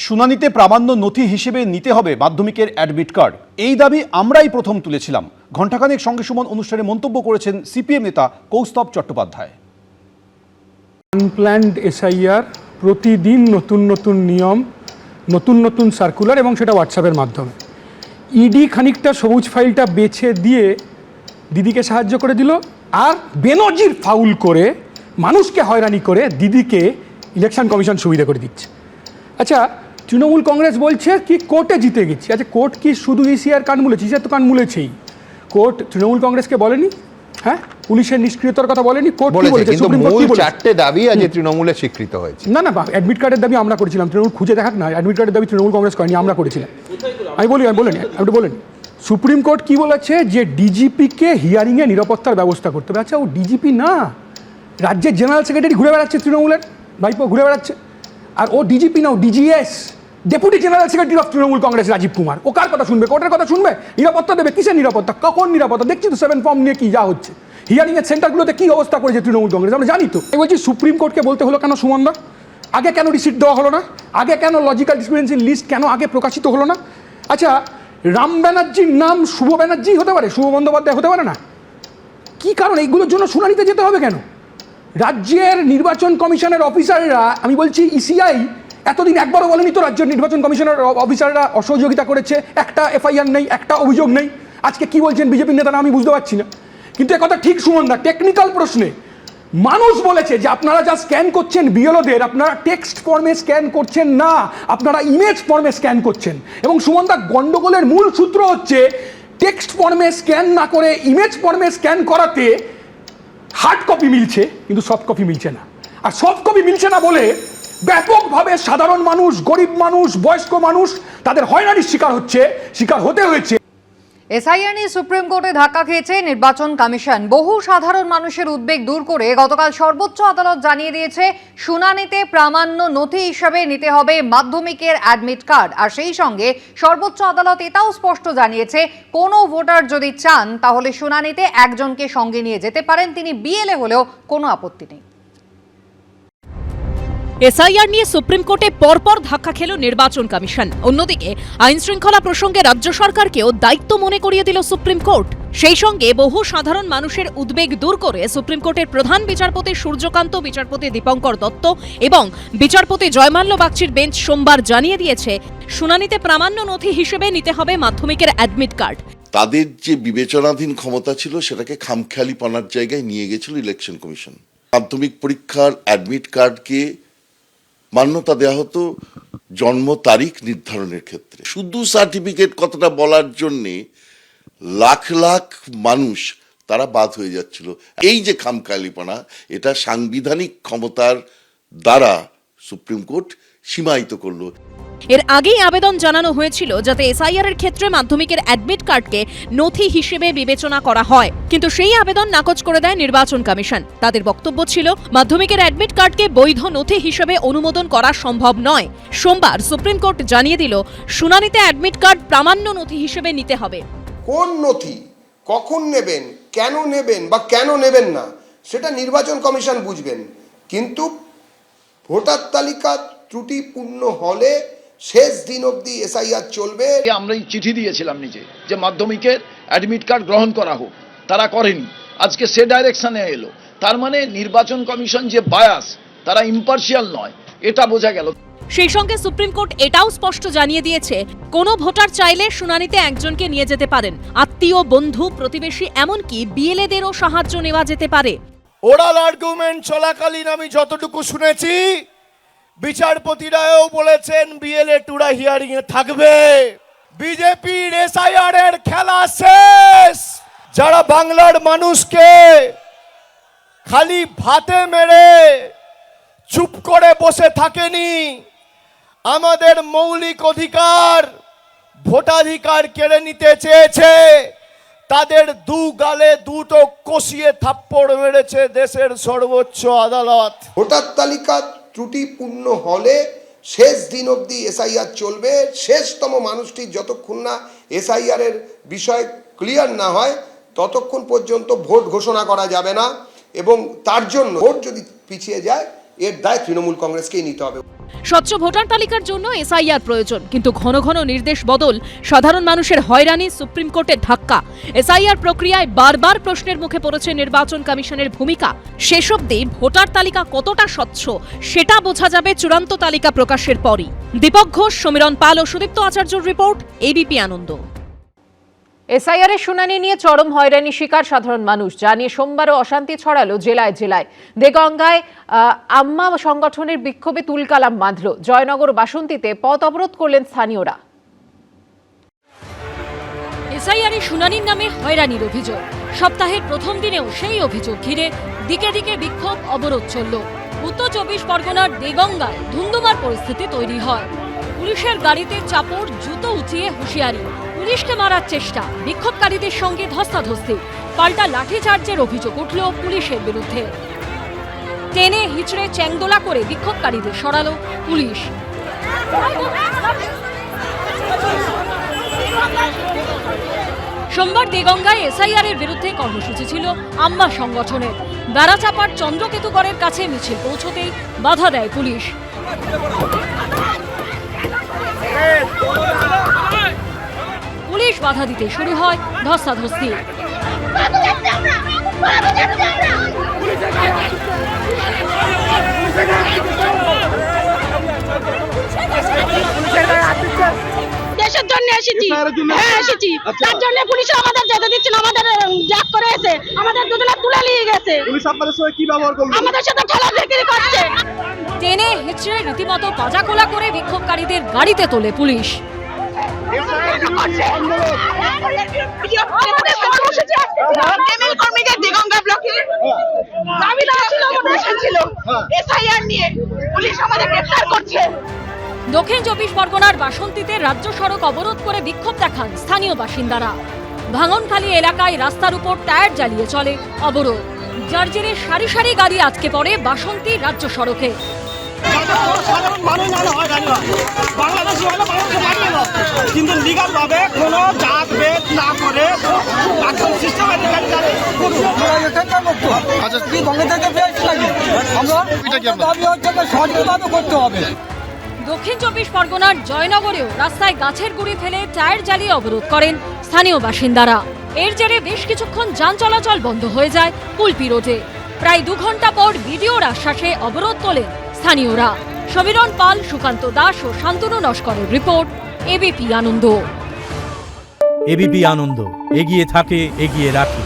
শুনানিতে প্রামাণ্য নথি হিসেবে নিতে হবে মাধ্যমিকের অ্যাডমিট কার্ড, এই দাবি আমরাই প্রথম তুলেছিলাম। ঘণ্টাখানেক সঙ্গে সুমন অনুষ্ঠানে মন্তব্য করেছেন সিপিএম নেতা কৌস্তব চট্টোপাধ্যায়। আনপ্ল্যান্ড এসআইআর, প্রতিদিন নতুন নতুন নিয়ম, নতুন নতুন সার্কুলার, এবং সেটা হোয়াটসঅ্যাপের মাধ্যমে। ইডি খানিকটা সবুজ ফাইলটা বেছে দিয়ে দিদিকে সাহায্য করে দিল, আর বেনজির ফাউল করে মানুষকে হয়রানি করে দিদিকে ইলেকশন কমিশন সুবিধা করে দিচ্ছে। আচ্ছা, তৃণমূল কংগ্রেস বলছে কি কোর্টে জিতে গেছি। আচ্ছা, কোর্ট কি শুধু ইসিআর কান মুলেছে? ইসিআর তো কান মুলেছেই। কোর্ট তৃণমূল কংগ্রেসকে বলেনি, হ্যাঁ, পুলিশের নিষ্ক্রিয়তার কথা বলেনি। কোর্ট কি বলেছে? সুপ্রিম কোর্ট কি বলেছে? চারটে দাবি আজ তৃণমূলের স্বীকৃত হয়েছে। না, অ্যাডমিট কার্ডের দাবি আমরা করেছিলাম, তৃণমূল খুঁজে দেখাক না। অ্যাডমিট কার্ডের দাবি তৃণমূল কংগ্রেস করেনি, আমরা করেছিলাম। আমি বলেন সুপ্রিম কোর্ট কি বলেছে? যে ডিজিপিকে হিয়ারিংয়ে নিরাপত্তার ব্যবস্থা করতে হবে। আচ্ছা, ও ডিজিপি না, রাজ্যের জেনারেল সেক্রেটারি ঘুরে বেড়াচ্ছে, তৃণমূলের ভাইপো ঘুরে বেড়াচ্ছে। আর ও ডিজিপি না, ও DGS, deputy general secretary of Trinamool Congress Rajeev Kumar. ও কার কথা শুনবে? কোর্টের কথা শুনবে? নিরাপত্তা দেবে? কিসের নিরাপত্তা? কখন নিরাপত্তা? দেখছি তো 7 ফর্ম নিয়ে কি যা হচ্ছে। হিয়ারিংয়ের সেন্টারগুলোতে কী অবস্থা করেছে তৃণমূল কংগ্রেস আমরা জানি তো। আমি বলছি সুপ্রিম কোর্টকে বলতে হলো কেন সুমনদা? আগে কেন রিসিট দেওয়া হলো না? আগে কেন লজিক্যাল ডিসক্রিমিনেন্সির লিস্ট কেন আগে প্রকাশিত হলো না? আচ্ছা, রাম ব্যানার্জির নাম শুভ ব্যানার্জি হতে পারে, শুভ বন্দ্যোপাধ্যায় হতে পারে না? কি কারণ এইগুলোর জন্য শুনানিতে যেতে হবে কেন? রাজ্যের নির্বাচন কমিশনের অফিসাররা, আমি বলছি ইসিআই এতদিন একবারও বলেনি তো রাজ্যের নির্বাচন কমিশনের অফিসাররা অসহযোগিতা করেছে, একটা এফআইআর নেই, একটা অভিযোগ নেই। আজকে কি বলছেন বিজেপির নেতারা আমি বুঝতে পারছি না। কিন্তু একথা ঠিক সুমনদা, টেকনিক্যাল প্রশ্নে মানুষ বলেছে যে আপনারা যা স্ক্যান করছেন বিএলওদের, আপনারা টেক্সট ফর্মে স্ক্যান করছেন না, আপনারা ইমেজ ফর্মে স্ক্যান করছেন। এবং সুমনদা, গন্ডগোলের মূল সূত্র হচ্ছে টেক্সট ফর্মে স্ক্যান না করে ইমেজ ফর্মে স্ক্যান করাতে হার্ড কপি মিলছে, কিন্তু সফট কপি মিলছে না। আর সফট কপি মিলছে না বলে ব্যাপকভাবে সাধারণ মানুষ, গরিব মানুষ, বয়স্ক মানুষ তাদের হয়রানির শিকার হতে হয়েছে। এসআইআর নিয়ে সুপ্রিম কোর্টে ধাক্কা খেয়েছে নির্বাচন কমিশন। বহু সাধারণ মানুষের উদ্বেগ দূর করে গতকাল সর্বোচ্চ আদালত জানিয়ে দিয়েছে শুনানিতে প্রামাণ্য নথি হিসাবে নিতে হবে মাধ্যমিকের অ্যাডমিট কার্ড। আর সেই সঙ্গে সর্বোচ্চ আদালত এটাও স্পষ্ট জানিয়েছে, কোনো ভোটার যদি চান তাহলে শুনানিতে একজনকে সঙ্গে নিয়ে যেতে পারেন, তিনি বিএলএ হলেও কোনো আপত্তি নেই। এসআইআর নিয়ে সুপ্রিম কোর্টে পরপর ধাক্কা খেল নির্বাচন কমিশন। অন্যদিকে আইন শৃঙ্খলা প্রসঙ্গে রাজ্য সরকারকেও দায়িত্ব মনে করিয়ে দিল সুপ্রিম কোর্ট। সেই সঙ্গে বহু সাধারণ মানুষের উদ্বেগ দূর করে সুপ্রিম কোর্টের প্রধান বিচারপতি সূর্যকান্ত, বিচারপতি দীপঙ্কর দত্ত এবং বিচারপতি জয়মাল্য বাগচির বেঞ্চ সোমবার জানিয়ে দিয়েছে, শুনানিতে প্রামাণ্য নথি হিসেবে নিতে হবে মাধ্যমিকের অ্যাডমিট কার্ড। তাদের যে বিবেচনাধীন ক্ষমতা ছিল সেটাকে খামখেয়ালিপনার জায়গায় নিয়ে গেছিল ইলেকশন কমিশন। মাধ্যমিক পরীক্ষার অ্যাডমিট কার্ডকে মান্যতা দেওয়া হতো জন্ম তারিখ নির্ধারণের ক্ষেত্রে। শুধু সার্টিফিকেট কথাটা বলার জন্যে লাখ লাখ মানুষ তারা বাদ হয়ে যাচ্ছিল। এই যে খামখেয়ালিপনা, এটা সাংবিধানিক ক্ষমতার দ্বারা সুপ্রিম কোর্ট সীমায়িত করলো। এর আগেই আবেদন জানানো হয়েছিল যাতে এসআইআর এর ক্ষেত্রে মাধ্যমিকের অ্যাডমিট কার্ডকে নথি হিসেবে বিবেচনা করা হয়, কিন্তু সেই আবেদন নাকচ করে দেয় নির্বাচন কমিশন। তাদের বক্তব্য ছিল মাধ্যমিকের অ্যাডমিট কার্ডকে বৈধ নথি হিসেবে অনুমোদন করা সম্ভব নয়। সোমবার সুপ্রিম কোর্ট জানিয়ে দিল, শুনানিতে অ্যাডমিট কার্ড প্রামাণ্য নথি হিসেবে নিতে হবে। কোন নথি কখন নেবেন, কেন নেবেন বা কেন নেবেন না সেটা নির্বাচন কমিশন বুঝবেন, কিন্তু ভোটার তালিকা ত্রুটিপূর্ণ হলে শেষ দিন অবধি এসআইআর চলবে। আমরা চিঠি দিয়েছিলাম নিজে যে মাধ্যমিকের অ্যাডমিট কার্ড গ্রহণ করা হোক, তারা করেনি। আজকে সে ডাইরেকশনে এলো, তার মানে নির্বাচন কমিশন যে বায়াস, তারা ইম্পার্শিয়াল নয়, এটা বোঝা গেল। সেই সঙ্গে সুপ্রিম কোর্ট এটাও স্পষ্ট জানিয়ে দিয়েছে, কোনো ভোটার চাইলে শুনানিতে একজনকে নিয়ে যেতে পারেন, আত্মীয়, বন্ধু, প্রতিবেশী, এমনকি বিএলএদেরও সাহায্য নেওয়া যেতে পারে। ওরাল আর্গুমেন্ট চলাকালীন আমি যতটুকু শুনেছি, বিচারপতিরাও বলেছেন বিএলএ টুরা হিয়ারিং এ থাকবে। বিজেপির এসআইআর এর খেলা শেষ। যারা বাংলার মানুষকে খালি ভাতে মেরে চুপ করে বসে থাকেনি, আমাদের মৌলিক অধিকার ভোটাধিকার কেড়ে নিতে চেয়েছে, তাদের দু গালে দুটো কষিয়ে থাপ্পড় মেরেছে দেশের সর্বোচ্চ আদালত। ভোটার তালিকা ত্রুটিপূর্ণ হলে শেষ দিন অবধি এসআইআর চলবে। শেষতম মানুষটি যতক্ষণ না এসআইআর এর বিষয় ক্লিয়ার না হয় ততক্ষণ পর্যন্ত ভোট ঘোষণা করা যাবে না, এবং তার জন্য ভোট যদি পিছিয়ে যায় এর দায় তৃণমূল কংগ্রেসকেই নিতে হবে। স্বচ্ছ ভোটার তালিকার জন্য এসআইআর প্রয়োজন, কিন্তু ঘন ঘন নির্দেশ বদল, সাধারণ মানুষের হয়রানি, সুপ্রিম কোর্টের ধাক্কা। এসআইআর প্রক্রিয়ায় বারবার প্রশ্নের মুখে পড়েছে নির্বাচন কমিশনের ভূমিকা। শেষ অবধি ভোটার তালিকা কতটা স্বচ্ছ সেটা বোঝা যাবে চূড়ান্ত তালিকা প্রকাশের পরই। দীপক ঘোষ, সমীরণ পাল ও সুদীপ্ত আচার্যর রিপোর্ট, এবিপি আনন্দ। এসআইআর এর শুনানি নিয়ে চরম হয়রানি শিকার সাধারণ মানুষ, যা নিয়ে সোমবারও অশান্তি ছড়ালো জেলায় জেলায়। দেগঙ্গায় আম্মা সংগঠনের বিক্ষোভে তুলকালাম বাঁধল। জয়নগর বাসন্তীতে পথ অবরোধ করলেন স্থানীয়রা। এসআইআর এর শুনানির নামে হয়রানির অভিযোগ। সপ্তাহের প্রথম দিনেও সেই অভিযোগ ঘিরে দিকে দিকে বিক্ষোভ, অবরোধ চলল। উত্তর 24 পরগনার দেগঙ্গায় ধুন্ধুমার পরিস্থিতি তৈরি হয়। পুলিশের গাড়িতে চাপড়, জুতো উঁচিয়ে হুঁশিয়ারি, পুলিশকে মারার চেষ্টা, বিক্ষোভকারীদের সঙ্গে ধস্তাধস্তি, পাল্টা লাঠিচার্জের অভিযোগ উঠল পুলিশের বিরুদ্ধে। টেনে হিচড়ে চ্যাংদোলা করে বিক্ষোভকারীদের সরালো পুলিশ। সোমবার দেগঙ্গায় এসআইআর এর বিরুদ্ধে কর্মসূচি ছিল আম্মা সংগঠনের। বেড়াচাপার চন্দ্রকেতুগড়ের কাছে মিছিল পৌঁছতেই বাধা দেয় পুলিশ। পুলিশ বাধা দিতে শুরু হয় ধস্তাধস্তি। দেশের জন্য এসেছি, হ্যাঁ এসেছি, তার জন্য পুলিশ আমাদের যেতে দিচ্ছে না, আমাদের জ্যাক করে এসে আমাদের দুজনে তুলে নিয়ে গেছে। পুলিশ আপনাদের সঙ্গে কি ব্যবহার করলো? আমাদের সাথে খেলা বিক্রি করছে। টেনে হিচড়ে রীতিমতো পাজাকোলা করে বিক্ষোভকারীদের গাড়িতে তোলে পুলিশ। দক্ষিণ 24 পরগনার বাসন্তীতে রাজ্য সড়ক অবরোধ করে বিক্ষোভ দেখান স্থানীয় বাসিন্দারা। ভাঙনখালী এলাকায় রাস্তার উপর টায়ার জ্বালিয়ে চলে অবরোধ, যার জেরে সারি সারি গাড়ি আটকে পড়ে বাসন্তী রাজ্য সড়কে। কিন্তু লিগাল ভাবে কোনো জাত ভেদ না করে একদম সিস্টেমেটিক্যালি দক্ষিণ 24 পরগনার জয়নগরেও রাস্তায় গাছের গুঁড়ি ফেলে টায়ার জ্বালিয়ে অবরোধ করেন স্থানীয় বাসিন্দারা। এর জেরে বেশ কিছুক্ষণ যান চলাচল বন্ধ হয়ে যায় কুলপি রোডে। প্রায় 2 ঘন্টা পর ভিডিওর আশ্বাসে অবরোধ তোলেন স্থানীয়রা। সমীরণ পাল, সুকান্ত দাস ও শান্তনু নস্করের রিপোর্ট, এবিপি আনন্দ। এবিপি আনন্দ, এগিয়ে থাকে, এগিয়ে রাখে।